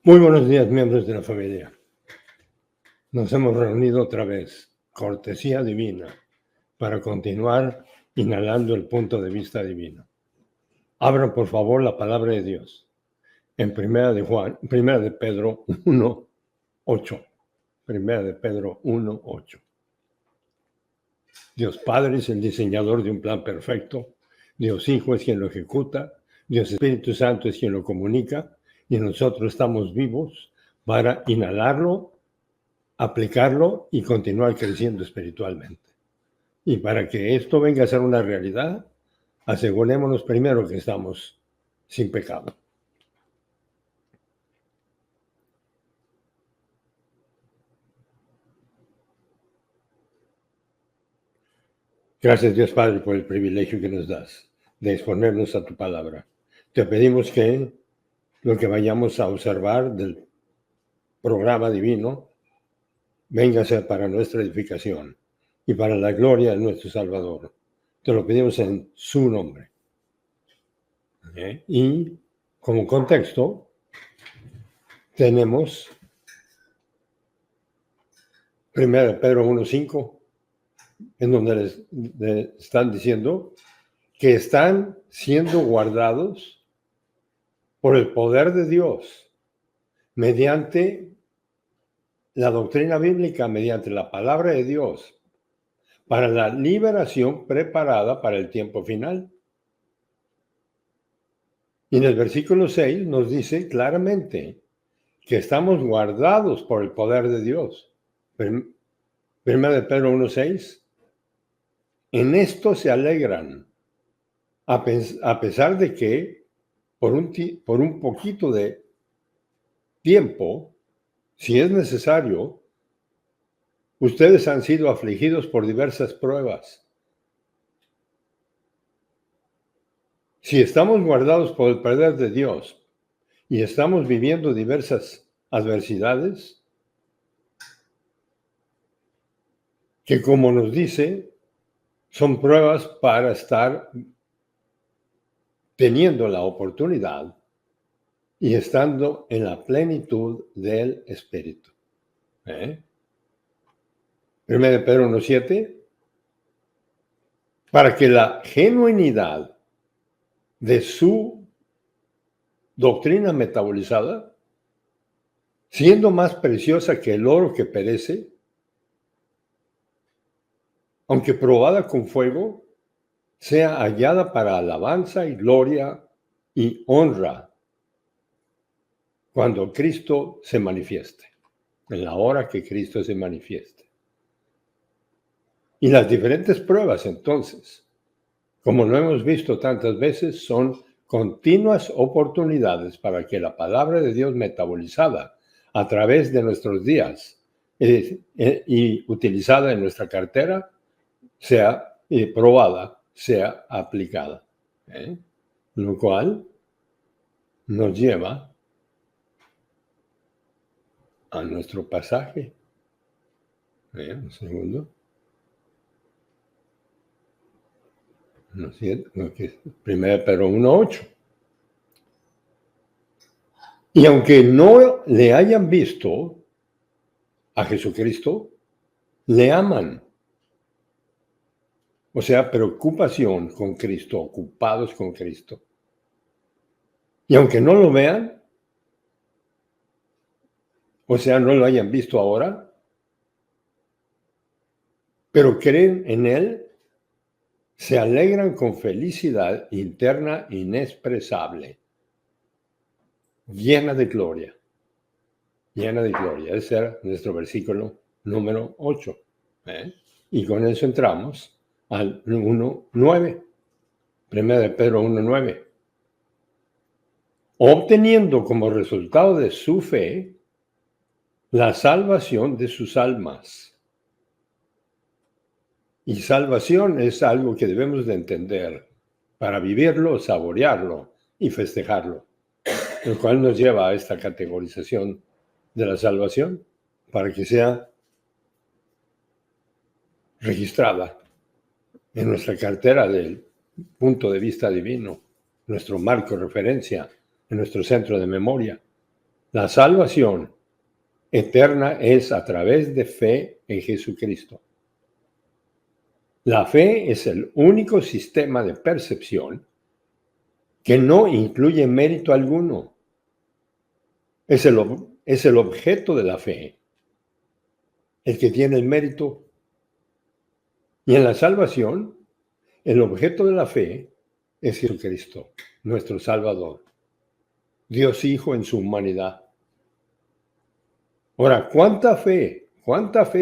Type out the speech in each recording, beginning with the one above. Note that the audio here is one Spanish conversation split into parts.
Muy buenos días, miembros de la familia. Nos hemos reunido otra vez, cortesía divina, para continuar inhalando el punto de vista divino. Abran, por favor, la palabra de Dios en Primera de Pedro 1:8. Primera de Pedro 1:8. Dios Padre es el diseñador de un plan perfecto. Dios Hijo es quien lo ejecuta. Dios Espíritu Santo es quien lo comunica. Y nosotros estamos vivos para inhalarlo, aplicarlo y continuar creciendo espiritualmente. Y para que esto venga a ser una realidad, asegurémonos primero que estamos sin pecado. Gracias, Dios Padre, por el privilegio que nos das de exponernos a tu palabra. Te pedimos que lo que vayamos a observar del programa divino venga a ser para nuestra edificación y para la gloria de nuestro Salvador. Te lo pedimos en su nombre. Y como contexto, tenemos 1 Pedro 1:5, en donde les están diciendo que están siendo guardados por el poder de Dios mediante la doctrina bíblica, mediante la palabra de Dios, para la liberación preparada para el tiempo final. Y en el versículo 6 nos dice claramente que estamos guardados por el poder de Dios. 1 Pedro 1:6. En esto se alegran, a pesar de que por un poquito de tiempo, si es necesario, ustedes han sido afligidos por diversas pruebas. Si estamos guardados por el poder de Dios y estamos viviendo diversas adversidades, que como nos dice, son pruebas para estar teniendo la oportunidad y estando en la plenitud del Espíritu. 1 Pedro 1:7, para que la genuinidad de su doctrina metabolizada, siendo más preciosa que el oro que perece, aunque probada con fuego, sea hallada para alabanza y gloria y honra cuando Cristo se manifieste, en la hora que Cristo se manifieste. Y las diferentes pruebas, entonces, como lo hemos visto tantas veces, son continuas oportunidades para que la palabra de Dios metabolizada a través de nuestros días y utilizada en nuestra cartera sea probada, sea aplicada. Lo cual nos lleva a nuestro pasaje. Un segundo. ¿No es cierto? 1 Pedro 1:8. Y aunque no le hayan visto a Jesucristo, le aman. O sea, preocupación con Cristo, ocupados con Cristo. Y aunque no lo vean, o sea, no lo hayan visto ahora, pero creen en Él, se alegran con felicidad interna inexpresable, llena de gloria. Llena de gloria. Ese era nuestro versículo número 8. Y con eso entramos al 1:9. 1 Pedro 1:9. Obteniendo como resultado de su fe la salvación de sus almas. Y salvación es algo que debemos de entender para vivirlo, saborearlo y festejarlo. Lo cual nos lleva a esta categorización de la salvación para que sea registrada en nuestra cartera del punto de vista divino, nuestro marco de referencia, en nuestro centro de memoria, La salvación eterna es a través de fe en Jesucristo. La fe es el único sistema de percepción que no incluye mérito alguno. Es el objeto de la fe el que tiene el mérito. Y en la salvación, el objeto de la fe es Jesucristo, nuestro Salvador, Dios Hijo en su humanidad. Ahora, ¿cuánta fe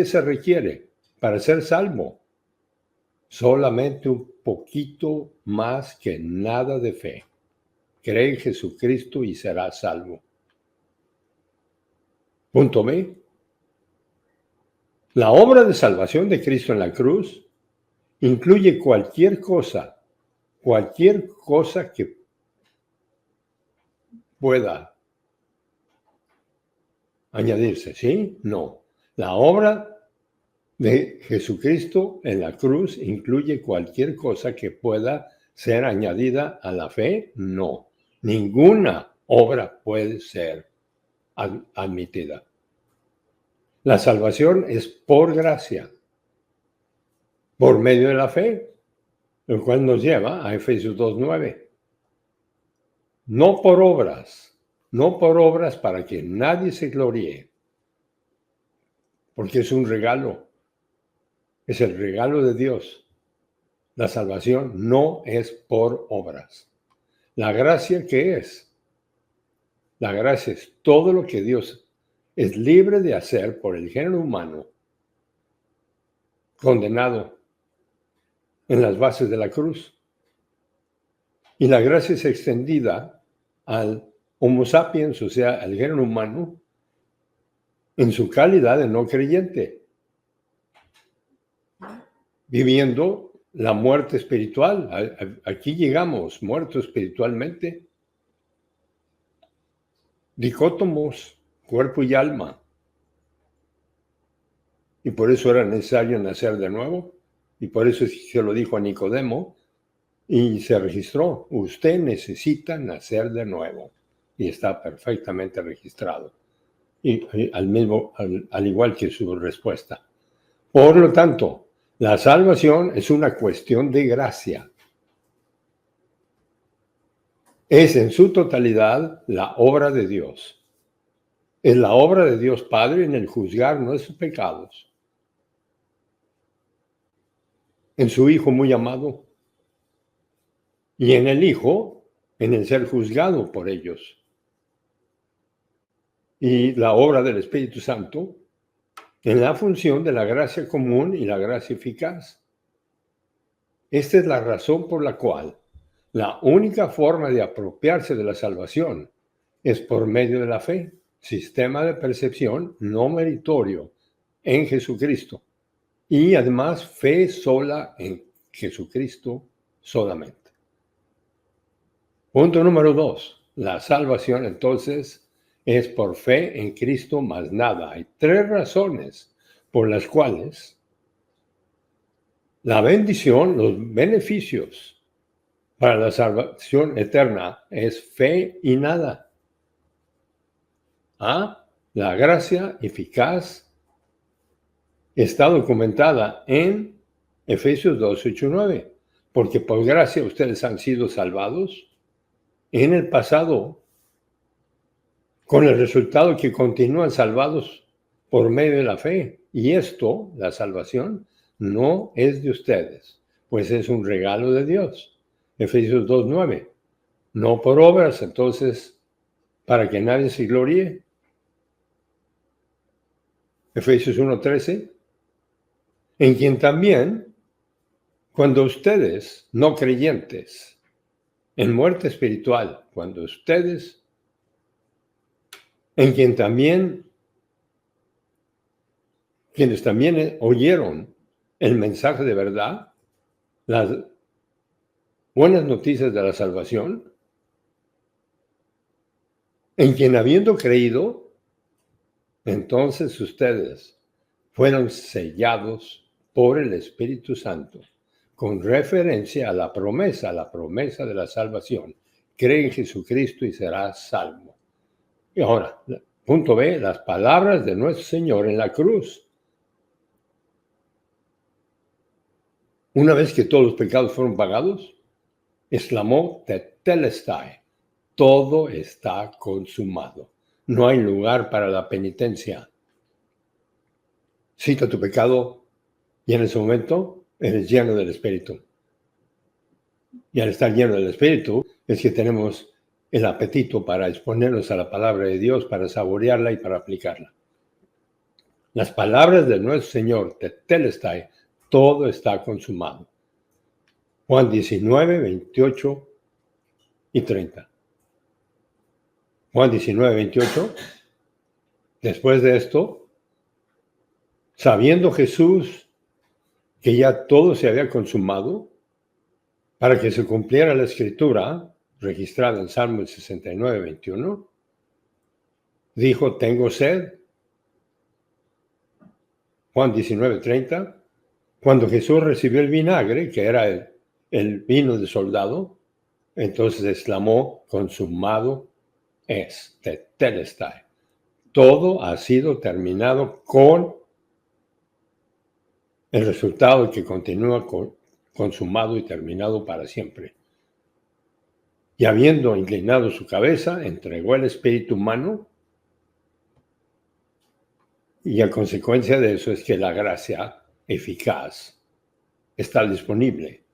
se requiere para ser salvo? Solamente un poquito más que nada de fe. Cree en Jesucristo y serás salvo. Punto B. La obra de salvación de Cristo en la cruz incluye cualquier cosa que pueda añadirse, ¿sí? No. La obra de Jesucristo en la cruz incluye cualquier cosa que pueda ser añadida a la fe. No. Ninguna obra puede ser admitida. La salvación es por gracia, por medio de la fe, lo cual nos lleva a Efesios 2:9. No por obras para que nadie se gloríe, porque es un regalo, es el regalo de Dios. La salvación no es por obras. ¿La gracia qué es? La gracia es todo lo que Dios es libre de hacer por el género humano, condenado en las bases de la cruz. Y la gracia es extendida al Homo sapiens, o sea, al género humano, en su calidad de no creyente, viviendo la muerte espiritual. Aquí llegamos, muertos espiritualmente, dicótomos, cuerpo y alma. Y por eso era necesario nacer de nuevo, y por eso se lo dijo a Nicodemo, y se registró. Usted necesita nacer de nuevo, y está perfectamente registrado. Y al igual que su respuesta. Por lo tanto, la salvación es una cuestión de gracia. Es en su totalidad la obra de Dios. Es la obra de Dios Padre en el juzgar nuestros pecados, en su Hijo muy amado, y en el Hijo, en el ser juzgado por ellos. Y la obra del Espíritu Santo en la función de la gracia común y la gracia eficaz. Esta es la razón por la cual la única forma de apropiarse de la salvación es por medio de la fe, sistema de percepción no meritorio en Jesucristo, y además fe sola en Jesucristo solamente. Punto número 2. La salvación entonces es por fe en Cristo más nada. Hay 3 razones por las cuales la bendición, los beneficios para la salvación eterna es fe y nada. La gracia eficaz está documentada en Efesios 2, 8 y 9. Porque por gracia ustedes han sido salvados en el pasado, con el resultado que continúan salvados por medio de la fe. Y esto, la salvación, no es de ustedes, pues es un regalo de Dios. Efesios 2:9. No por obras, entonces, para que nadie se gloríe. Efesios 1:13. En quien también, cuando ustedes, no creyentes, en muerte espiritual, cuando ustedes, en quien también, quienes también oyeron el mensaje de verdad, las buenas noticias de la salvación, en quien habiendo creído, entonces ustedes fueron sellados por el Espíritu Santo, con referencia a la promesa de la salvación. Cree en Jesucristo y serás salvo. Y ahora, punto B, las palabras de nuestro Señor en la cruz. Una vez que todos los pecados fueron pagados, exclamó tetelestai, todo está consumado. No hay lugar para la penitencia. Cita tu pecado y en ese momento eres lleno del Espíritu. Y al estar lleno del Espíritu es que tenemos el apetito para exponernos a la palabra de Dios, para saborearla y para aplicarla. Las palabras de nuestro Señor, tetelestai, todo está consumado. Juan 19, 28 y 30. Juan 19, 28. Después de esto, sabiendo Jesús que ya todo se había consumado, para que se cumpliera la escritura registrada en Salmo 69, 21, dijo, tengo sed. Juan 19, 30. Cuando Jesús recibió el vinagre, que era el vino de soldado, entonces exclamó, consumado es, tetelestai. Todo ha sido terminado con el resultado que continúa consumado y terminado para siempre. Y habiendo inclinado su cabeza, entregó el espíritu humano, y a consecuencia de eso es que la gracia eficaz está disponible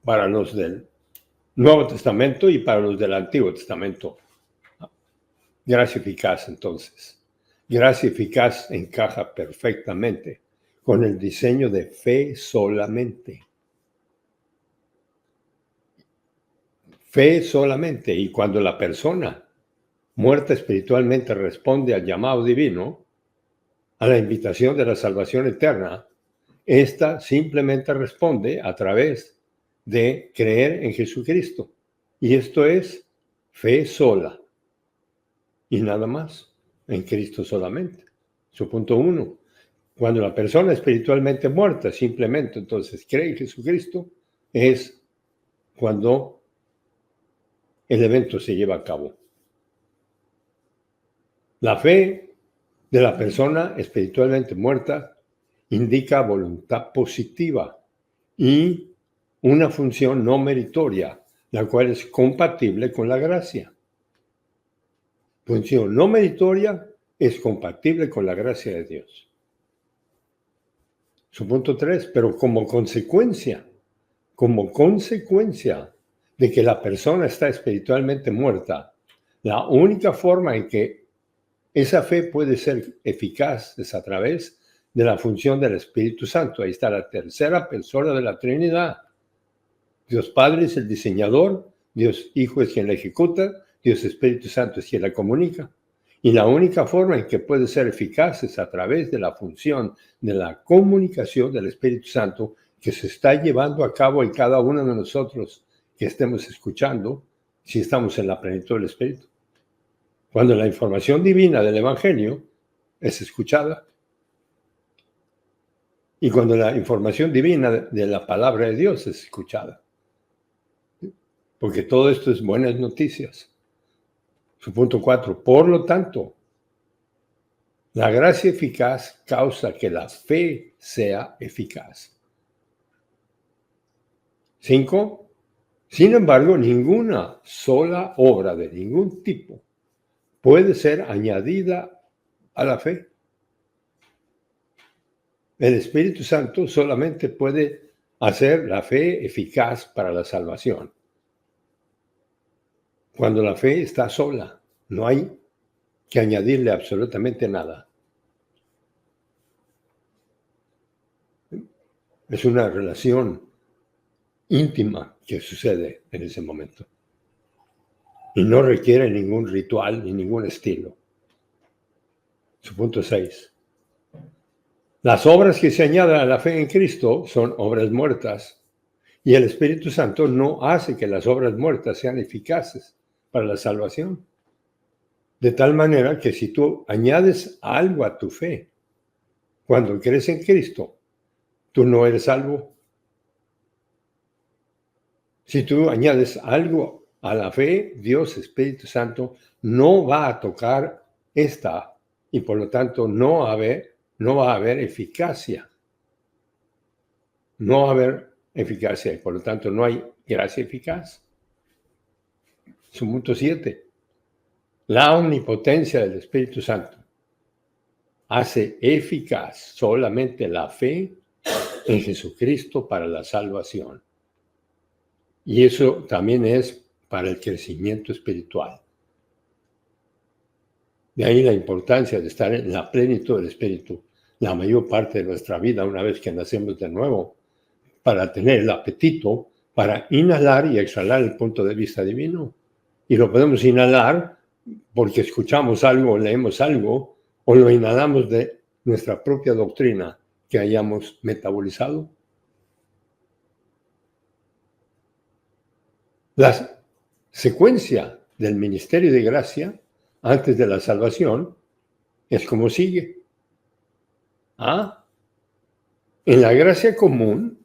para los del Nuevo Testamento y para los del Antiguo Testamento. Gracia eficaz, entonces. Gracia eficaz encaja perfectamente con el diseño de fe solamente. Fe solamente. Y cuando la persona muerta espiritualmente responde al llamado divino, a la invitación de la salvación eterna, ésta simplemente responde a través de creer en Jesucristo. Y esto es fe sola. Y nada más, en Cristo solamente. Su punto 1. Cuando la persona espiritualmente muerta simplemente entonces cree en Jesucristo, es cuando el evento se lleva a cabo. La fe de la persona espiritualmente muerta indica voluntad positiva y una función no meritoria, la cual es compatible con la gracia. Función no meritoria es compatible con la gracia de Dios. Su punto 3, pero como consecuencia de que la persona está espiritualmente muerta, la única forma en que esa fe puede ser eficaz es a través de la función del Espíritu Santo. Ahí está la tercera persona de la Trinidad. Dios Padre es el diseñador, Dios Hijo es quien la ejecuta, Dios Espíritu Santo es quien la comunica. Y la única forma en que puede ser eficaz es a través de la función de la comunicación del Espíritu Santo que se está llevando a cabo en cada uno de nosotros que estemos escuchando, si estamos en la plenitud del Espíritu. Cuando la información divina del Evangelio es escuchada y cuando la información divina de la palabra de Dios es escuchada. Porque todo esto es buenas noticias. Su punto 4. Por lo tanto, la gracia eficaz causa que la fe sea eficaz. 5. Sin embargo, ninguna sola obra de ningún tipo puede ser añadida a la fe. El Espíritu Santo solamente puede hacer la fe eficaz para la salvación. Cuando la fe está sola, no hay que añadirle absolutamente nada. Es una relación íntima que sucede en ese momento. Y no requiere ningún ritual ni ningún estilo. Su punto 6. Las obras que se añaden a la fe en Cristo son obras muertas. Y el Espíritu Santo no hace que las obras muertas sean eficaces para la salvación. De tal manera que si tú añades algo a tu fe, cuando crees en Cristo, tú no eres salvo. Si tú añades algo a la fe, Dios, Espíritu Santo, no va a tocar esta y por lo tanto no va a haber eficacia. No va a haber eficacia y por lo tanto no hay gracia eficaz. Su punto 7. La omnipotencia del Espíritu Santo hace eficaz solamente la fe en Jesucristo para la salvación. Y eso también es para el crecimiento espiritual. De ahí la importancia de estar en la plenitud del Espíritu la mayor parte de nuestra vida una vez que nacemos de nuevo, para tener el apetito para inhalar y exhalar el punto de vista divino. Y lo podemos inhalar porque escuchamos algo, leemos algo, o lo inhalamos de nuestra propia doctrina que hayamos metabolizado. La secuencia del ministerio de gracia antes de la salvación es como sigue. En la gracia común,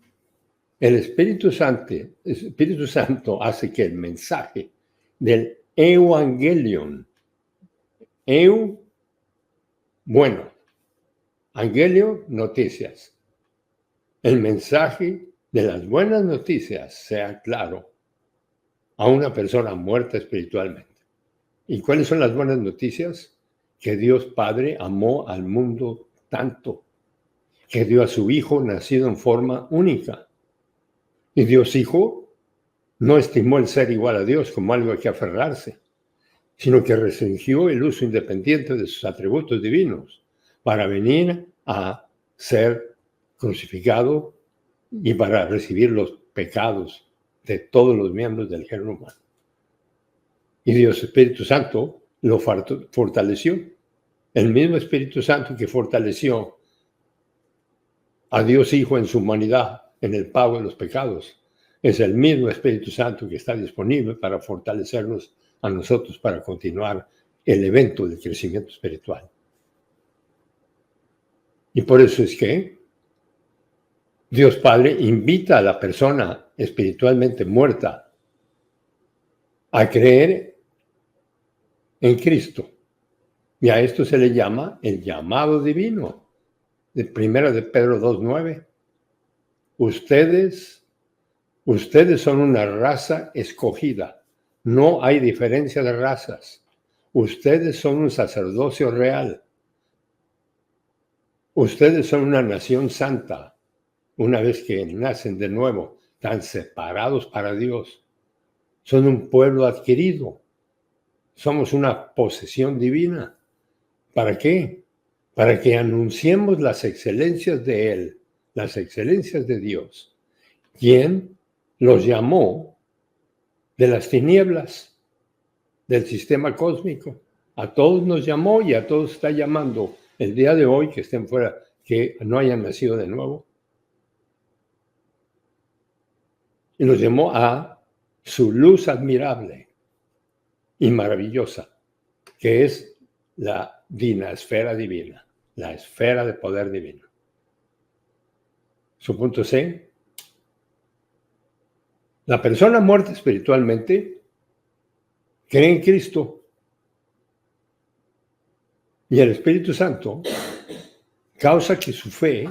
el Espíritu Santo hace que el mensaje del Evangelion, bueno, Evangelio, noticias. El mensaje de las buenas noticias sea claro a una persona muerta espiritualmente. ¿Y cuáles son las buenas noticias? Que Dios Padre amó al mundo tanto, que dio a su Hijo nacido en forma única. Y Dios Hijo no estimó el ser igual a Dios como algo a que aferrarse, sino que restringió el uso independiente de sus atributos divinos para venir a ser crucificado y para recibir los pecados de todos los miembros del género humano. Y Dios Espíritu Santo lo fortaleció. El mismo Espíritu Santo que fortaleció a Dios Hijo en su humanidad, en el pago de los pecados, es el mismo Espíritu Santo que está disponible para fortalecernos a nosotros para continuar el evento del crecimiento espiritual. Y por eso es que Dios Padre invita a la persona espiritualmente muerta a creer en Cristo. Y a esto se le llama el llamado divino. De 1 de Pedro 2:9. Ustedes son una raza escogida. No hay diferencia de razas. Ustedes son un sacerdocio real. Ustedes son una nación santa. Una vez que nacen de nuevo, tan separados para Dios. Son un pueblo adquirido. Somos una posesión divina. ¿Para qué? Para que anunciemos las excelencias de Él, las excelencias de Dios, quien los llamó de las tinieblas del sistema cósmico. A todos nos llamó y a todos está llamando el día de hoy que estén fuera, que no hayan nacido de nuevo. Y los llamó a su luz admirable y maravillosa, que es la dinasfera divina, la esfera de poder divino. Su punto C. La persona muerta espiritualmente cree en Cristo y el Espíritu Santo causa que su fe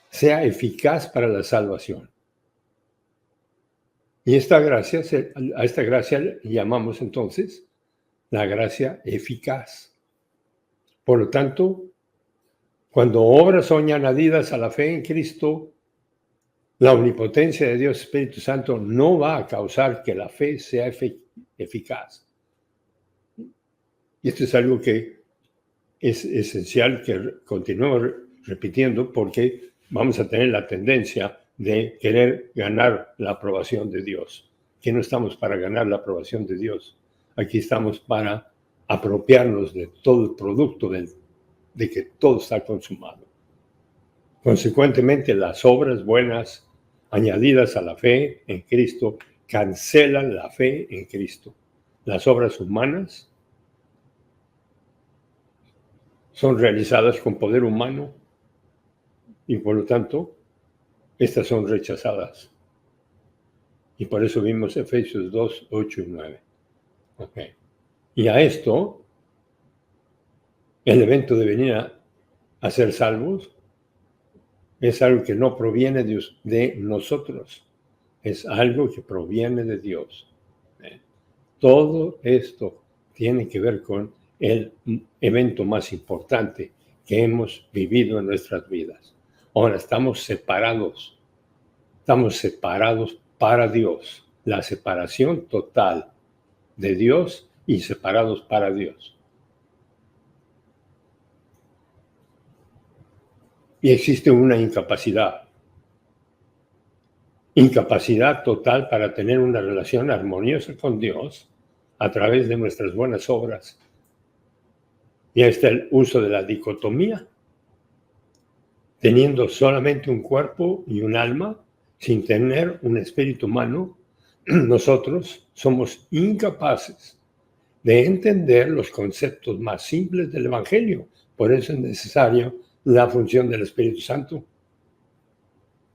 sea eficaz para la salvación. Y a esta gracia le llamamos entonces la gracia eficaz. Por lo tanto, cuando obras son añadidas a la fe en Cristo, la omnipotencia de Dios Espíritu Santo no va a causar que la fe sea eficaz. Y esto es algo que es esencial que continuemos repitiendo porque vamos a tener la tendencia de querer ganar la aprobación de Dios. Aquí no estamos para ganar la aprobación de Dios. Aquí estamos para apropiarnos de todo el producto de que todo está consumado. Consecuentemente, las obras buenas añadidas a la fe en Cristo cancelan la fe en Cristo. Las obras humanas son realizadas con poder humano y por lo tanto, estas son rechazadas. Y por eso vimos Efesios 2, 8 y 9. Okay. Y a esto, el evento de venir a ser salvos es algo que no proviene de nosotros, es algo que proviene de Dios. Todo esto tiene que ver con el evento más importante que hemos vivido en nuestras vidas. Ahora estamos separados para Dios, la separación total de Dios y separados para Dios. Y existe una incapacidad total para tener una relación armoniosa con Dios a través de nuestras buenas obras. Y ahí está el uso de la dicotomía, teniendo solamente un cuerpo y un alma, sin tener un espíritu humano, nosotros somos incapaces de entender los conceptos más simples del Evangelio. Por eso es necesaria la función del Espíritu Santo.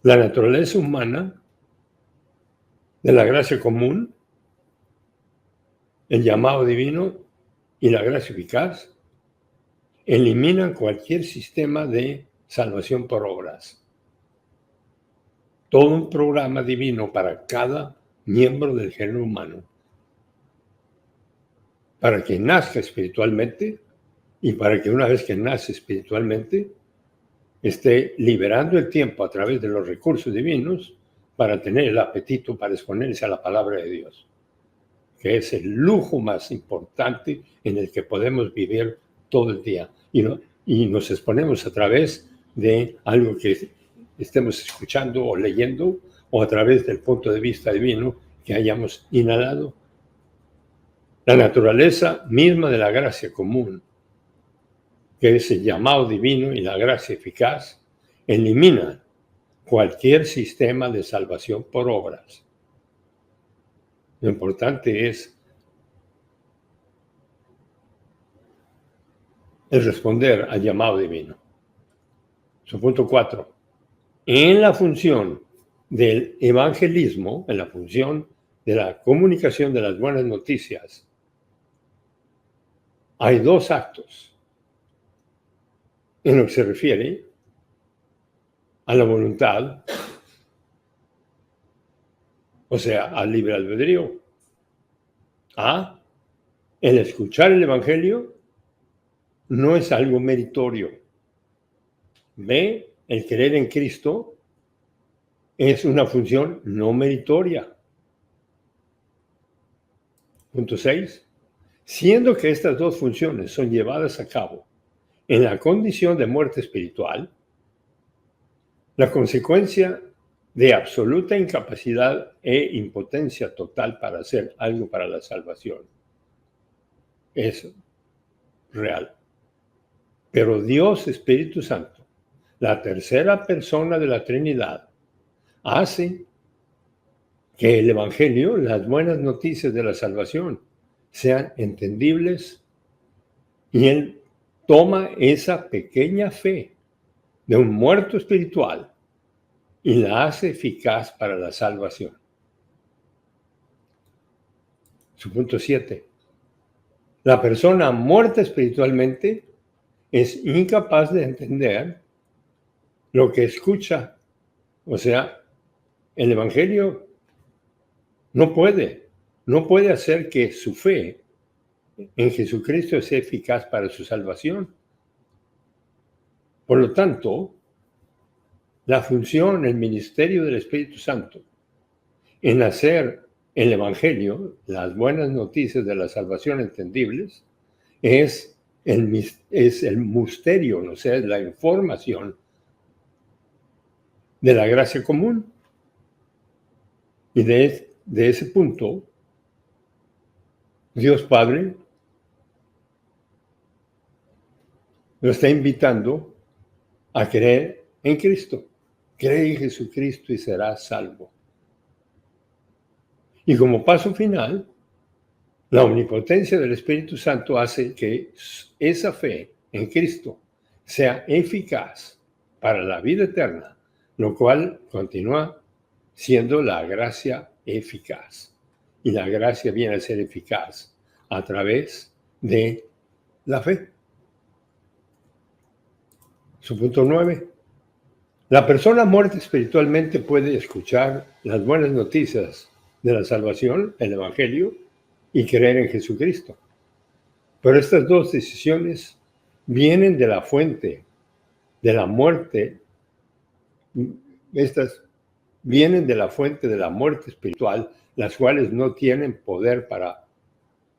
La naturaleza humana de la gracia común, el llamado divino y la gracia eficaz eliminan cualquier sistema de salvación por obras. Todo un programa divino para cada miembro del género humano, para que nazca espiritualmente y para que una vez que nace espiritualmente esté liberando el tiempo a través de los recursos divinos para tener el apetito para exponerse a la palabra de Dios, que es el lujo más importante en el que podemos vivir todo el día. Y nos exponemos a través de algo que estemos escuchando o leyendo, o a través del punto de vista divino que hayamos inhalado. La naturaleza misma de la gracia común, que es el llamado divino y la gracia eficaz, elimina cualquier sistema de salvación por obras. Lo importante es responder al llamado divino. Su punto 4. En la función del evangelismo, en la función de la comunicación de las buenas noticias, hay dos actos en lo que se refiere a la voluntad, o sea, al libre albedrío. A, el escuchar el evangelio no es algo meritorio. B, el creer en Cristo es una función no meritoria. Punto 6. Siendo que estas dos funciones son llevadas a cabo en la condición de muerte espiritual, la consecuencia de absoluta incapacidad e impotencia total para hacer algo para la salvación es real. Pero Dios Espíritu Santo, la tercera persona de la Trinidad, hace que el Evangelio, las buenas noticias de la salvación, sean entendibles, y Él toma esa pequeña fe de un muerto espiritual y la hace eficaz para la salvación. Su punto 7. La persona muerta espiritualmente es incapaz de entender lo que escucha. O sea, el Evangelio no puede hacer que su fe en Jesucristo sea eficaz para su salvación. Por lo tanto, la función, el ministerio del Espíritu Santo en hacer el Evangelio, las buenas noticias de la salvación entendibles, es el misterio, o sea, es la información de la gracia común. Y de ese punto, Dios Padre lo está invitando a creer en Cristo. Cree en Jesucristo y serás salvo. Y como paso final, la omnipotencia del Espíritu Santo hace que esa fe en Cristo sea eficaz para la vida eterna, lo cual continúa siendo la gracia eficaz. Y la gracia viene a ser eficaz a través de la fe. Su punto 9. La persona muerta espiritualmente puede escuchar las buenas noticias de la salvación, el Evangelio, y creer en Jesucristo. Pero estas dos decisiones vienen de la fuente de la muerte. Estas vienen de la fuente de la muerte espiritual, las cuales no tienen poder para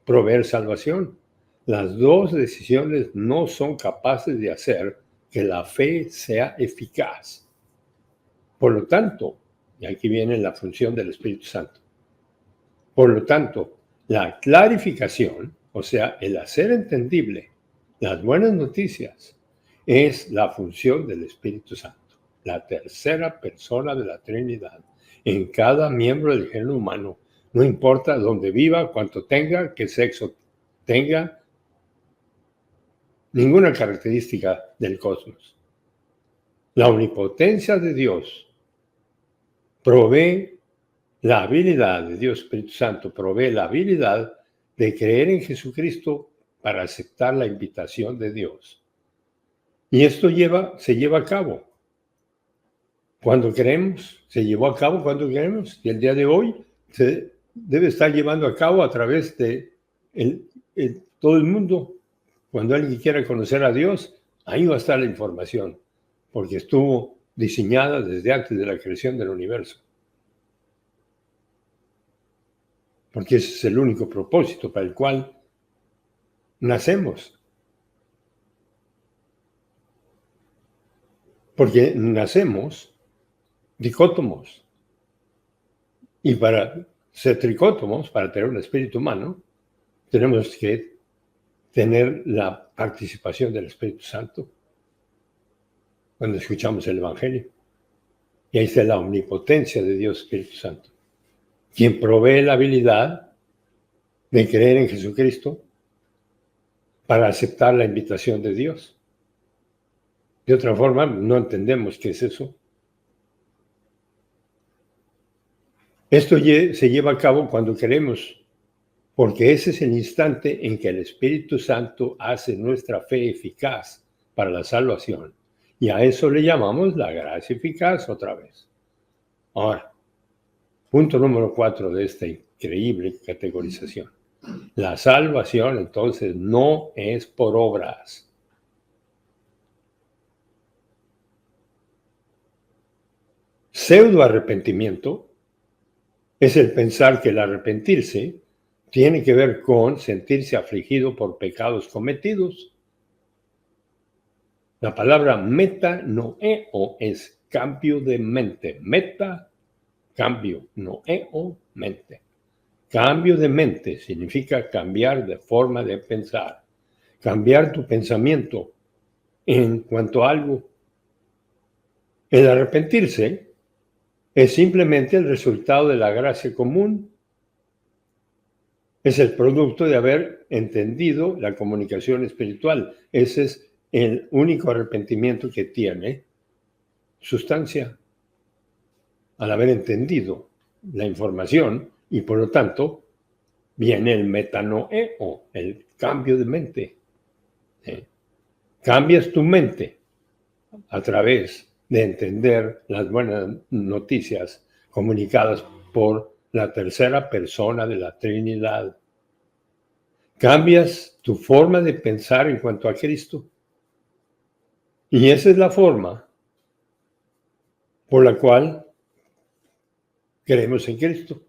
proveer salvación. Las dos decisiones no son capaces de hacer que la fe sea eficaz. Por lo tanto, y aquí viene la función del Espíritu Santo, por lo tanto, la clarificación, o sea, el hacer entendible las buenas noticias, es la función del Espíritu Santo, la tercera persona de la Trinidad, en cada miembro del género humano, no importa dónde viva, cuánto tenga, qué sexo tenga, ninguna característica del cosmos. La omnipotencia de Dios provee la habilidad de Dios Espíritu Santo, provee la habilidad de creer en Jesucristo para aceptar la invitación de Dios. Y esto se lleva a cabo cuando creemos, se llevó a cabo cuando creemos, y el día de hoy se debe estar llevando a cabo a través de todo el mundo. Cuando alguien quiera conocer a Dios, ahí va a estar la información, porque estuvo diseñada desde antes de la creación del universo. Porque ese es el único propósito para el cual nacemos. Porque nacemos dicótomos. Y para ser tricótomos, para tener un espíritu humano, tenemos que tener la participación del Espíritu Santo cuando escuchamos el Evangelio. Y ahí está la omnipotencia de Dios Espíritu Santo, quien provee la habilidad de creer en Jesucristo para aceptar la invitación de Dios. De otra forma, no entendemos qué es eso. Esto se lleva a cabo cuando queremos, porque ese es el instante en que el Espíritu Santo hace nuestra fe eficaz para la salvación. Y a eso le llamamos la gracia eficaz otra vez. Ahora, punto número 4 de esta increíble categorización. La salvación, entonces, no es por obras. Pseudo arrepentimiento es el pensar que el arrepentirse tiene que ver con sentirse afligido por pecados cometidos. La palabra metanoeo es cambio de mente. Meta, cambio, noeo, mente. Cambio de mente significa cambiar de forma de pensar, cambiar tu pensamiento en cuanto a algo. El arrepentirse es simplemente el resultado de la gracia común. Es el producto de haber entendido la comunicación espiritual. Ese es el único arrepentimiento que tiene sustancia. Al haber entendido la información y por lo tanto viene el metanoeo, el cambio de mente. Cambias tu mente a través de entender las buenas noticias comunicadas por la tercera persona de la Trinidad. Cambias tu forma de pensar en cuanto a Cristo. Y esa es la forma por la cual creemos en Cristo.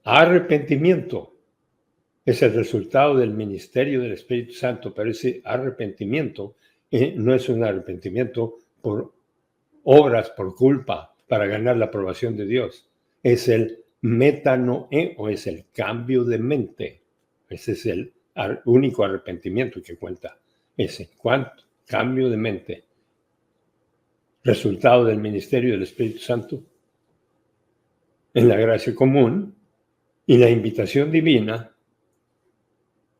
Arrepentimiento es el resultado del ministerio del Espíritu Santo, pero ese arrepentimiento no es un arrepentimiento por obras, por culpa, para ganar la aprobación de Dios. Es el metanoeo, es el cambio de mente. Ese es el único arrepentimiento que cuenta. Ese cambio de mente. Resultado del ministerio del Espíritu Santo en la gracia común y la invitación divina.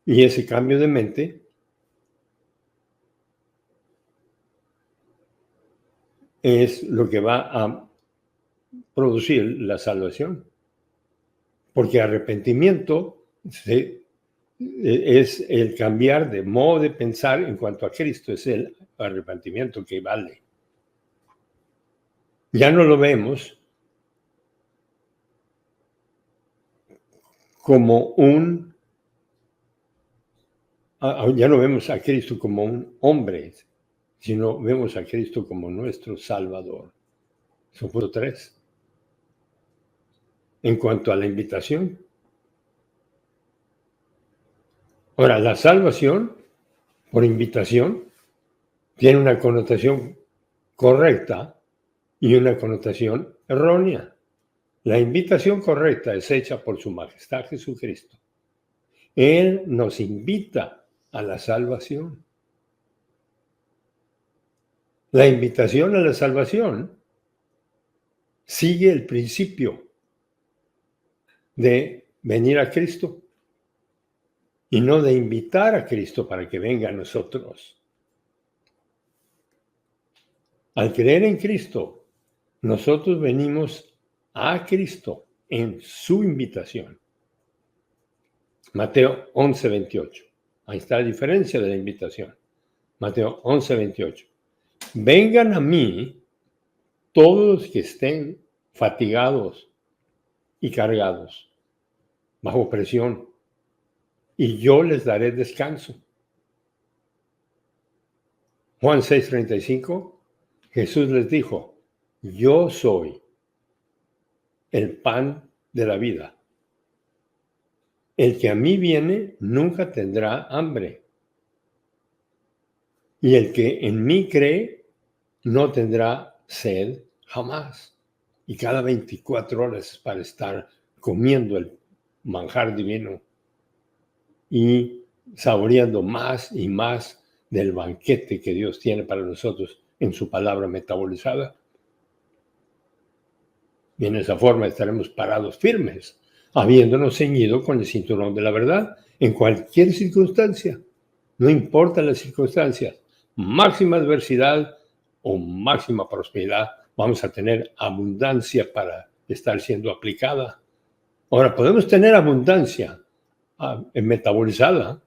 Y ese cambio de mente es lo que va a producir la salvación. Porque arrepentimiento es el cambiar de modo de pensar en cuanto a Cristo, es el arrepentimiento que vale. Ya no lo vemos como ya no vemos a Cristo como un hombre, sino vemos a Cristo como nuestro Salvador. Son punto 3. En cuanto a la invitación. Ahora, la salvación por invitación tiene una connotación correcta y una connotación errónea. La invitación correcta es hecha por su majestad Jesucristo. Él nos invita a la salvación. La invitación a la salvación sigue el principio de venir a Cristo y no de invitar a Cristo para que venga a nosotros. Al creer en Cristo, nosotros venimos a Cristo en su invitación. Mateo 11:28. Ahí está la diferencia de la invitación. Mateo 11:28. Vengan a mí todos los que estén fatigados y cargados, bajo presión, y yo les daré descanso. Juan 6:35, Jesús les dijo, yo soy el pan de la vida. El que a mí viene nunca tendrá hambre. Y el que en mí cree no tendrá sed jamás. Y cada 24 horas para estar comiendo el manjar divino y saboreando más y más del banquete que Dios tiene para nosotros en su palabra metabolizada. Y en esa forma estaremos parados firmes, habiéndonos ceñido con el cinturón de la verdad en cualquier circunstancia. No importa las circunstancias, máxima adversidad o máxima prosperidad, vamos a tener abundancia para estar siendo aplicada. Ahora, podemos tener abundancia metabolizada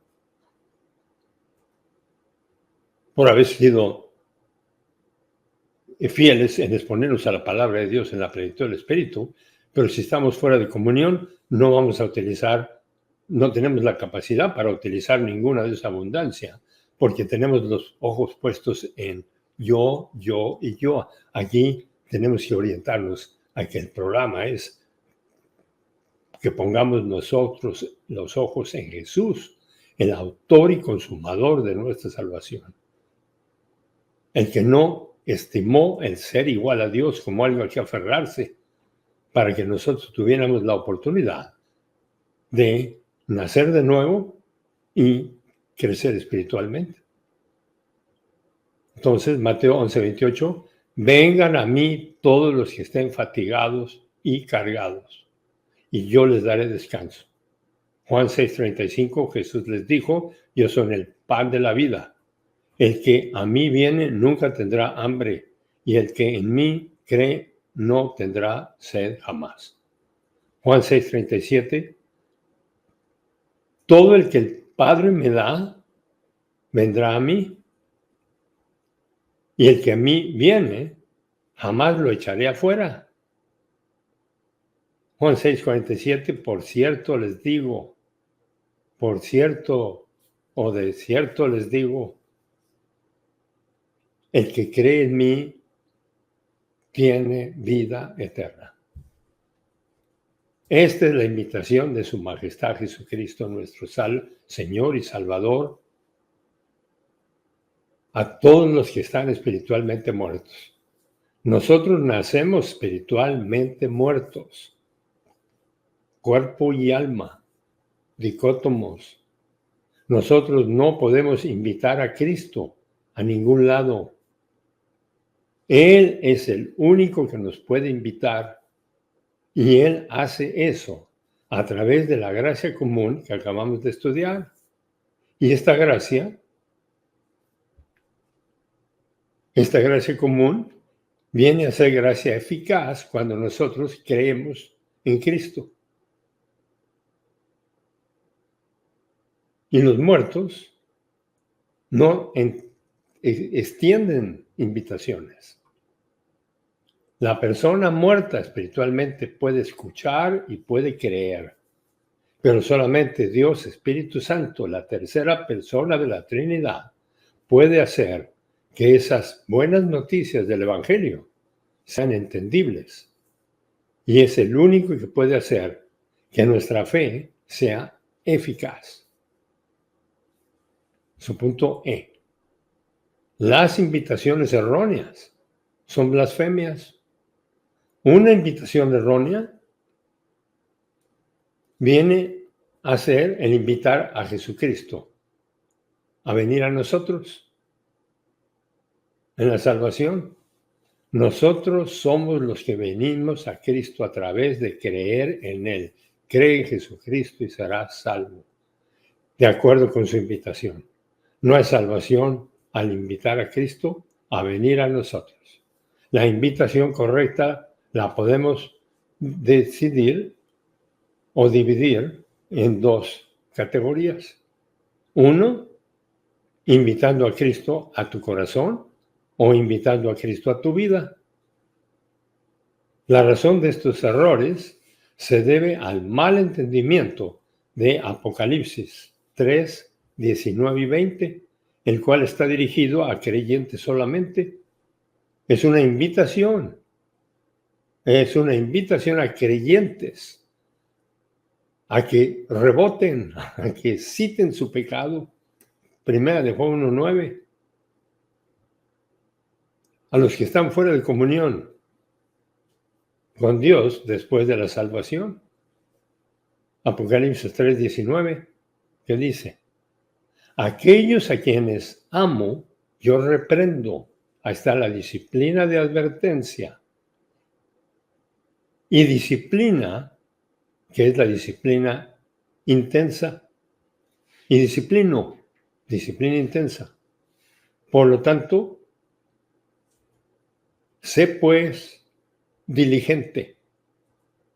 por haber sido fieles en exponernos a la palabra de Dios en la plenitud del Espíritu, pero si estamos fuera de comunión, no vamos a utilizar, no tenemos la capacidad para utilizar ninguna de esa abundancia, porque tenemos los ojos puestos en yo y yo. Aquí tenemos que orientarnos a que el programa es que pongamos nosotros los ojos en Jesús, el autor y consumador de nuestra salvación. El que no estimó el ser igual a Dios como algo a que aferrarse, para que nosotros tuviéramos la oportunidad de nacer de nuevo y crecer espiritualmente. Entonces, Mateo 11:28, vengan a mí todos los que estén fatigados y cargados, y yo les daré descanso. Juan 6:35, Jesús les dijo, yo soy el pan de la vida. El que a mí viene nunca tendrá hambre, y el que en mí cree no tendrá sed jamás. Juan 6:37, todo el que el Padre me da, vendrá a mí, y el que a mí viene, jamás lo echaré afuera. Juan 6:47, por cierto les digo, por cierto o de cierto les digo, el que cree en mí tiene vida eterna. Esta es la invitación de su majestad Jesucristo, nuestro Señor y Salvador, a todos los que están espiritualmente muertos. Nosotros nacemos espiritualmente muertos, cuerpo y alma, dicótomos. Nosotros no podemos invitar a Cristo a ningún lado. Él es el único que nos puede invitar y Él hace eso a través de la gracia común que acabamos de estudiar. Y esta gracia común viene a ser gracia eficaz cuando nosotros creemos en Cristo. Y los muertos no extienden invitaciones. La persona muerta espiritualmente puede escuchar y puede creer, pero solamente Dios, Espíritu Santo, la tercera persona de la Trinidad, puede hacer que esas buenas noticias del Evangelio sean entendibles. Y es el único que puede hacer que nuestra fe sea eficaz. Su punto E. Las invitaciones erróneas son blasfemias. Una invitación errónea viene a ser el invitar a Jesucristo a venir a nosotros en la salvación. Nosotros somos los que venimos a Cristo a través de creer en Él. Cree en Jesucristo y serás salvo, de acuerdo con su invitación. No hay salvación al invitar a Cristo a venir a nosotros. La invitación correcta la podemos decidir o dividir en dos categorías. Uno, invitando a Cristo a tu corazón o invitando a Cristo a tu vida. La razón de estos errores se debe al mal entendimiento de Apocalipsis 3, 19 y 20, el cual está dirigido a creyentes solamente. Es una invitación a creyentes a que reboten, a que citen su pecado. Primera de Juan 1:9. A los que están fuera de comunión con Dios después de la salvación. Apocalipsis 3:19, que dice: aquellos a quienes amo, yo reprendo. Ahí está la disciplina de advertencia. Y disciplina, que es la disciplina intensa, y disciplina intensa. Por lo tanto, sé pues diligente.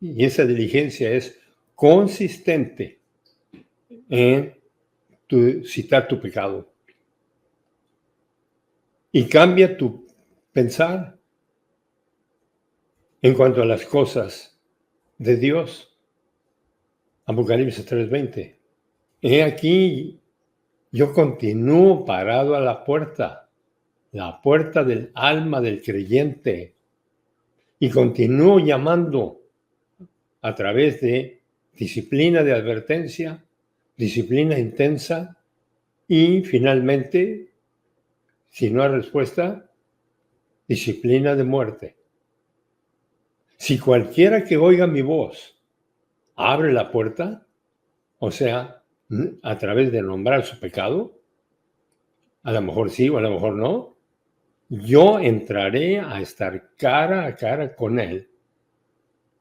Y esa diligencia es consistente en citar tu pecado. Y cambia tu pensar en cuanto a las cosas de Dios. Apocalipsis 3:20. He aquí, yo continúo parado a la puerta del alma del creyente, y continúo llamando a través de disciplina de advertencia, disciplina intensa y finalmente, si no hay respuesta, disciplina de muerte. Si cualquiera que oiga mi voz abre la puerta, o sea, a través de nombrar su pecado, a lo mejor sí o a lo mejor no, yo entraré a estar cara a cara con él.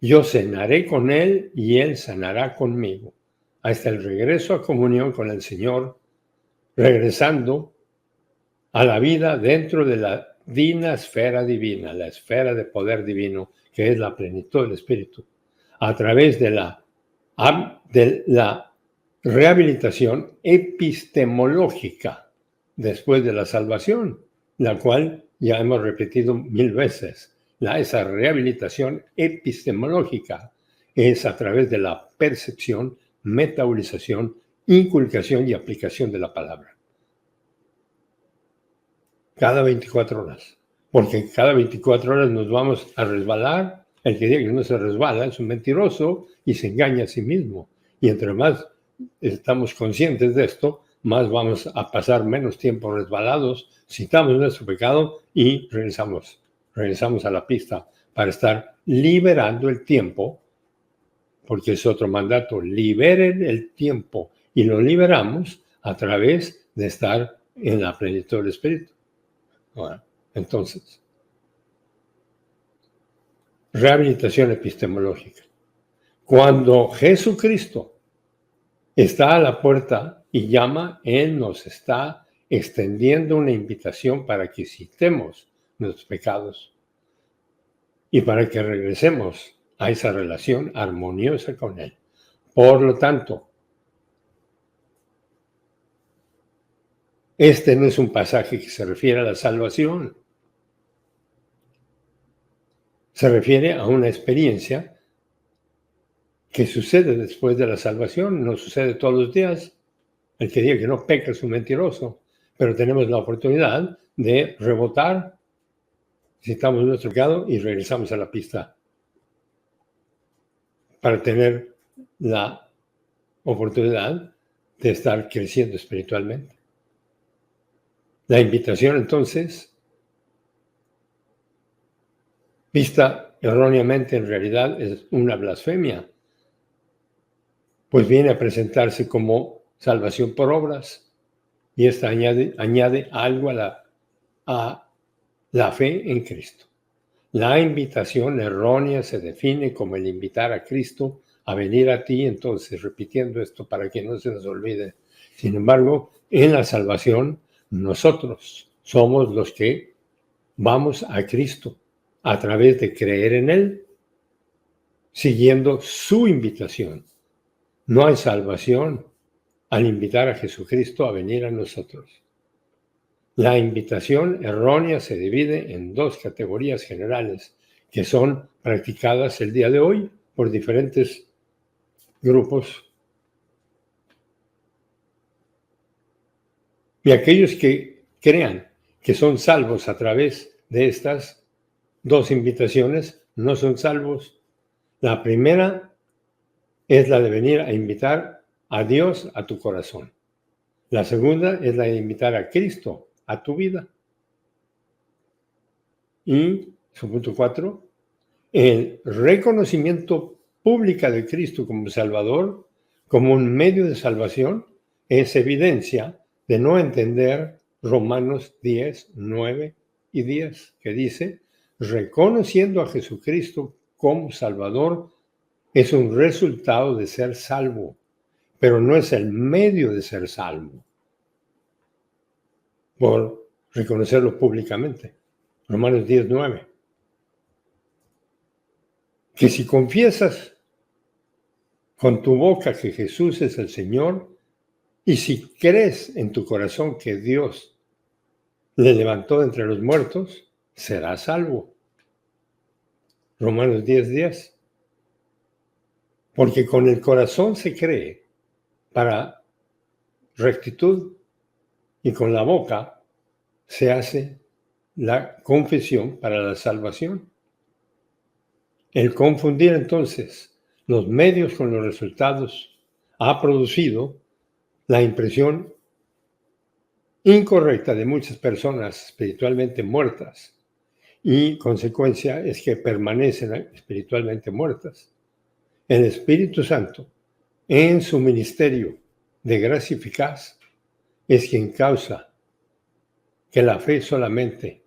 Yo cenaré con él y él cenará conmigo. Hasta el regreso a comunión con el Señor, regresando a la vida dentro de la esfera divina, la esfera de poder divino, que es la plenitud del Espíritu, a través de la rehabilitación epistemológica después de la salvación, la cual ya hemos repetido 1000 veces. Esa rehabilitación epistemológica es a través de la percepción, metabolización, inculcación y aplicación de la palabra. Cada 24 horas. Porque cada 24 horas nos vamos a resbalar. El que diga que no se resbala es un mentiroso y se engaña a sí mismo. Y entre más estamos conscientes de esto, más vamos a pasar menos tiempo resbalados, citamos nuestro pecado y regresamos a la pista para estar liberando el tiempo, porque es otro mandato: liberen el tiempo, y lo liberamos a través de estar en la plenitud del Espíritu. Bueno, entonces, rehabilitación epistemológica. Cuando Jesucristo está a la puerta y llama, Él nos está extendiendo una invitación para que citemos nuestros pecados. y para que regresemos a esa relación armoniosa con Él. Por lo tanto, este no es un pasaje que se refiere a la salvación. Se refiere a una experiencia que sucede después de la salvación. No sucede todos los días. El que diga que no peca es un mentiroso. Pero tenemos la oportunidad de rebotar, citamos nuestro pecado y regresamos a la pista para tener la oportunidad de estar creciendo espiritualmente. La invitación, entonces, vista erróneamente, en realidad es una blasfemia, pues viene a presentarse como salvación por obras, y esta añade algo a la fe en Cristo. La invitación errónea se define como el invitar a Cristo a venir a ti, entonces, repitiendo esto para que no se nos olvide. Sin embargo, en la salvación, nosotros somos los que vamos a Cristo a través de creer en Él, siguiendo su invitación. No hay salvación al invitar a Jesucristo a venir a nosotros. La invitación errónea se divide en dos categorías generales que son practicadas el día de hoy por diferentes grupos. Y aquellos que crean que son salvos a través de estas dos invitaciones no son salvos. La primera es la de venir a invitar a Dios a tu corazón. La segunda es la de invitar a Cristo a tu vida. Y su punto 4, el reconocimiento público de Cristo como Salvador, como un medio de salvación, es evidencia de no entender Romanos 10, 9 y 10, que dice, reconociendo a Jesucristo como Salvador es un resultado de ser salvo, pero no es el medio de ser salvo, por reconocerlo públicamente. Romanos 10, 9. Que si confiesas con tu boca que Jesús es el Señor, y si crees en tu corazón que Dios le levantó de entre los muertos, serás salvo. Romanos 10, 10. Porque con el corazón se cree para rectitud y con la boca se hace la confesión para la salvación. El confundir entonces los medios con los resultados ha producido la impresión incorrecta de muchas personas espiritualmente muertas y consecuencia es que permanecen espiritualmente muertas. El Espíritu Santo, en su ministerio de gracia eficaz, es quien causa que la fe solamente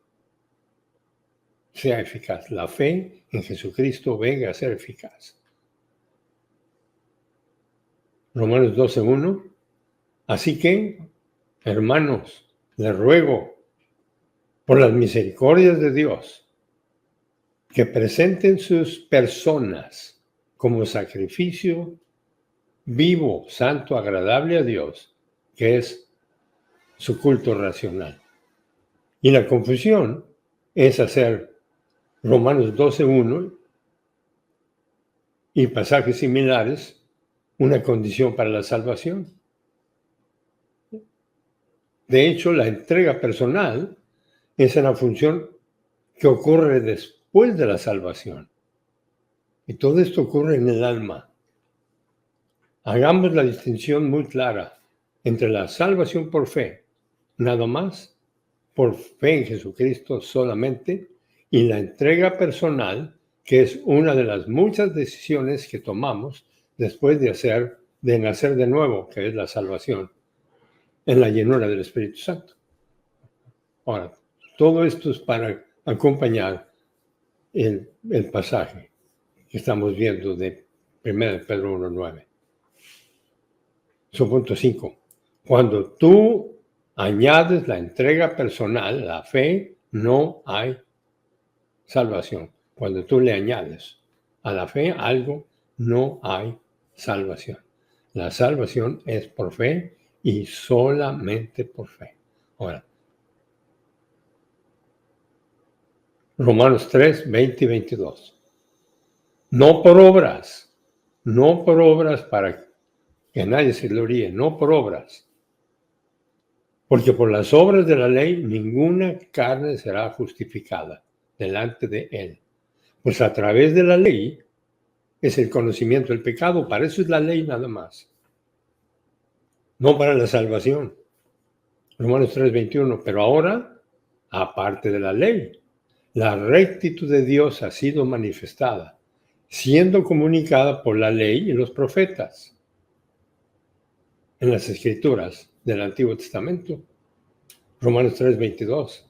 sea eficaz. La fe en Jesucristo venga a ser eficaz. Romanos 12:1. Así que, hermanos, les ruego por las misericordias de Dios que presenten sus personas como sacrificio vivo, santo, agradable a Dios, que es su culto racional. Y la confusión es hacer Romanos 12:1 y pasajes similares una condición para la salvación. De hecho, la entrega personal es una función que ocurre después de la salvación. Y todo esto ocurre en el alma. Hagamos la distinción muy clara entre la salvación por fe, nada más, por fe en Jesucristo solamente, y la entrega personal, que es una de las muchas decisiones que tomamos después de nacer de nuevo, que es la salvación, en la llenura del Espíritu Santo. Ahora, todo esto es para acompañar el pasaje que estamos viendo de 1 Pedro 1:9. Su punto 5. Cuando tú añades la entrega personal, la fe, no hay salvación. Cuando tú le añades a la fe algo, no hay salvación. La salvación es por fe y solamente por fe. Ahora, Romanos 3, 20 y 22. No por obras para que nadie se gloríe, no por obras. Porque por las obras de la ley ninguna carne será justificada delante de él. Pues a través de la ley es el conocimiento del pecado. Para eso es la ley nada más. No para la salvación. Romanos 3:21. Pero ahora, aparte de la ley, la rectitud de Dios ha sido manifestada, siendo comunicada por la ley y los profetas. En las Escrituras del Antiguo Testamento, Romanos 3:22.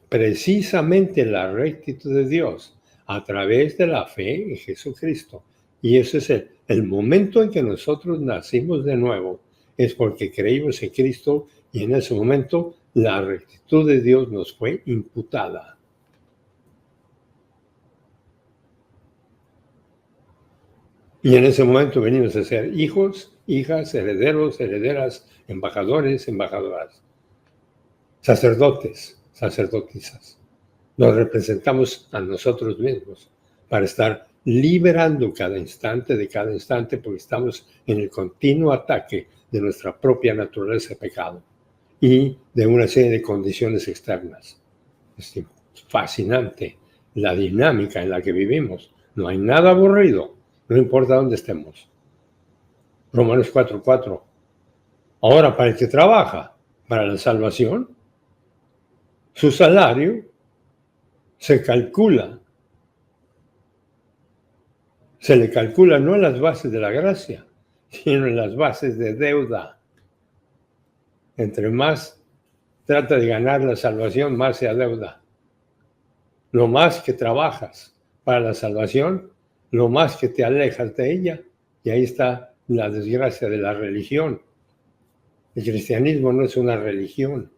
Precisamente la rectitud de Dios a través de la fe en Jesucristo. Y ese es el momento en que nosotros nacimos de nuevo. Es porque creímos en Cristo y en ese momento la rectitud de Dios nos fue imputada. Y en ese momento venimos a ser hijos, hijas, herederos, herederas, embajadores, embajadoras, sacerdotes, sacerdotisas. Nos representamos a nosotros mismos para estar liberando cada instante, porque estamos en el continuo ataque de nuestra propia naturaleza de pecado y de una serie de condiciones externas. Es fascinante la dinámica en la que vivimos. No hay nada aburrido, no importa dónde estemos. Romanos 4:4. Ahora, para el que trabaja para la salvación, su salario se le calcula no en las bases de la gracia, sino en las bases de deuda. Entre más trata de ganar la salvación, más se adeuda. Lo más que trabajas para la salvación, lo más que te alejas de ella. Y ahí está la desgracia de la religión. El cristianismo no es una religión,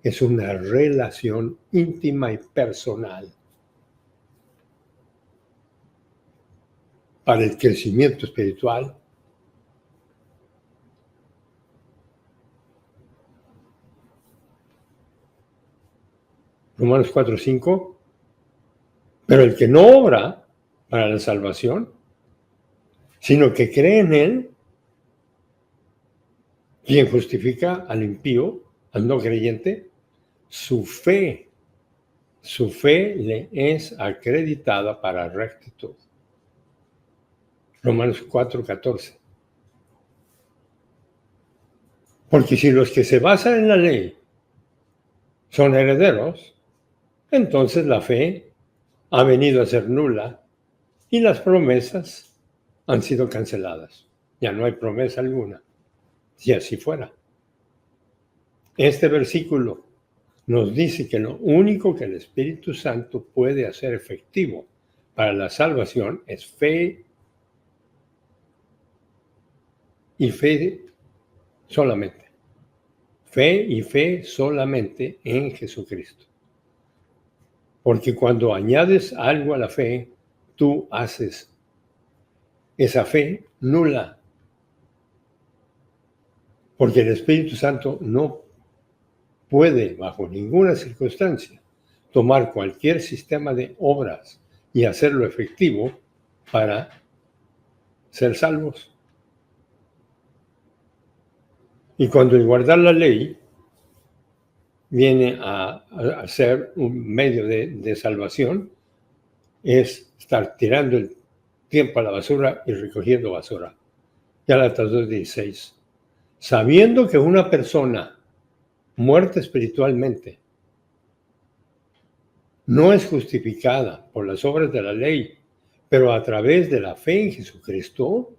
es una relación íntima y personal para el crecimiento espiritual. Romanos 4:5. Pero el que no obra para la salvación, sino que cree en él, quien justifica al impío, al no creyente, su fe le es acreditada para rectitud. Romanos 4:14. Porque si los que se basan en la ley son herederos, entonces la fe ha venido a ser nula y las promesas han sido canceladas. Ya no hay promesa alguna, si así fuera. Este versículo nos dice que lo único que el Espíritu Santo puede hacer efectivo para la salvación es fe y fe solamente. Fe y fe solamente en Jesucristo. Porque cuando añades algo a la fe, tú haces esa fe nula. Porque el Espíritu Santo no puede, bajo ninguna circunstancia, tomar cualquier sistema de obras y hacerlo efectivo para ser salvos. Y cuando el guardar la ley viene a ser un medio de salvación, es estar tirando el tiempo a la basura y recogiendo basura. Gálatas 2:16. Sabiendo que una persona muerta espiritualmente no es justificada por las obras de la ley, pero a través de la fe en Jesucristo,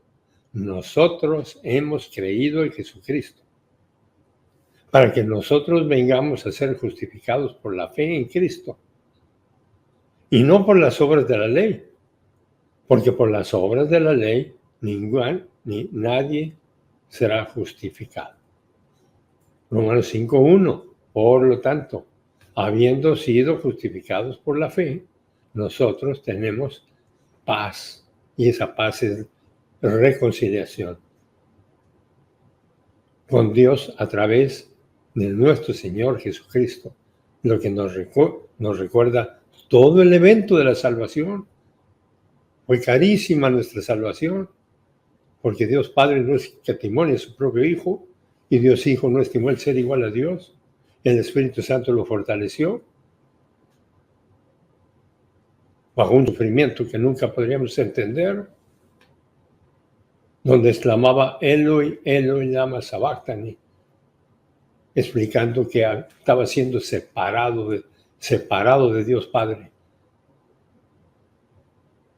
nosotros hemos creído en Jesucristo, para que nosotros vengamos a ser justificados por la fe en Cristo, y no por las obras de la ley, porque por las obras de la ley nadie será justificado. Romanos 5:1. Por lo tanto, habiendo sido justificados por la fe, nosotros tenemos paz, y esa paz es reconciliación con Dios a través de nuestro Señor Jesucristo, lo que nos recuerda todo el evento de la salvación. Fue carísima nuestra salvación, porque Dios Padre no escatimó a su propio Hijo, y Dios Hijo no estimó el ser igual a Dios. El Espíritu Santo lo fortaleció bajo un sufrimiento que nunca podríamos entender, donde exclamaba Eloi, Eloi, lama sabachthani, explicando que estaba siendo separado de Dios Padre,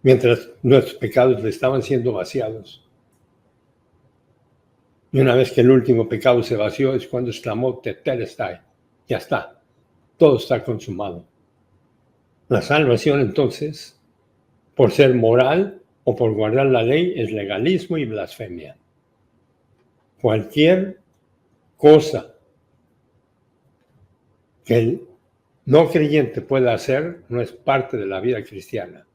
mientras nuestros pecados le estaban siendo vaciados. Y una vez que el último pecado se vació, es cuando exclamó Tetelestai, ya está, todo está consumado. La salvación, entonces, por ser moral o por guardar la ley, es legalismo y blasfemia. Cualquier cosa que el no creyente pueda hacer no es parte de la vida cristiana.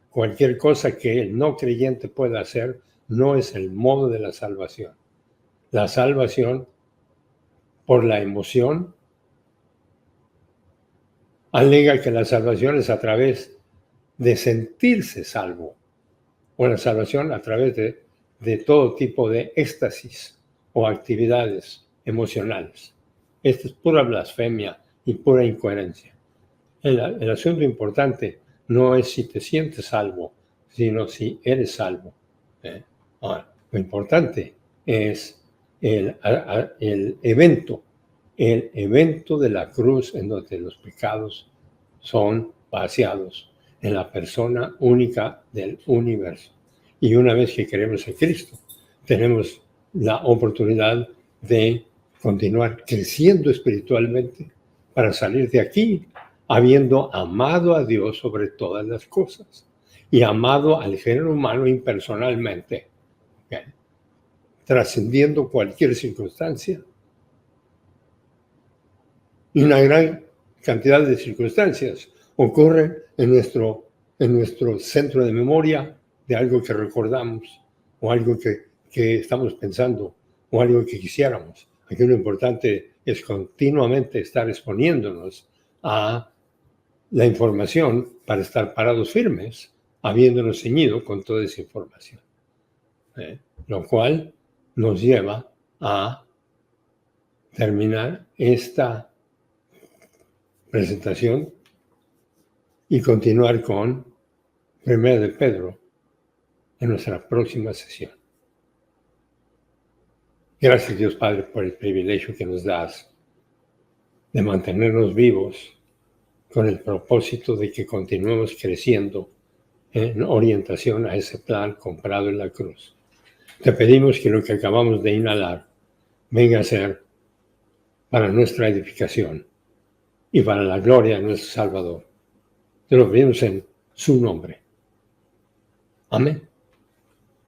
Cualquier cosa que el no creyente pueda hacer no es el modo de la salvación. La salvación por la emoción alega que la salvación es a través de sentirse salvo, o la salvación a través de todo tipo de éxtasis o actividades emocionales. Esto es pura blasfemia y pura incoherencia. El asunto importante no es si te sientes salvo, sino si eres salvo. Ahora, lo importante es el evento de la cruz, en donde los pecados son vaciados en la persona única del universo. Y una vez que creemos en Cristo, tenemos la oportunidad de continuar creciendo espiritualmente para salir de aquí habiendo amado a Dios sobre todas las cosas y amado al género humano impersonalmente, trascendiendo cualquier circunstancia. Y una gran cantidad de circunstancias ocurren en nuestro centro de memoria de algo que recordamos, o algo que estamos pensando, o algo que quisiéramos. Aquí lo importante es continuamente estar exponiéndonos a la información para estar parados firmes, habiéndonos ceñido con toda esa información. Lo cual nos lleva a terminar esta presentación y continuar con 1 de Pedro en nuestra próxima sesión. Gracias, Dios Padre, por el privilegio que nos das de mantenernos vivos con el propósito de que continuemos creciendo en orientación a ese plan comprado en la cruz. Te pedimos que lo que acabamos de inhalar venga a ser para nuestra edificación y para la gloria de nuestro Salvador. Te lo pedimos en su nombre. Amén.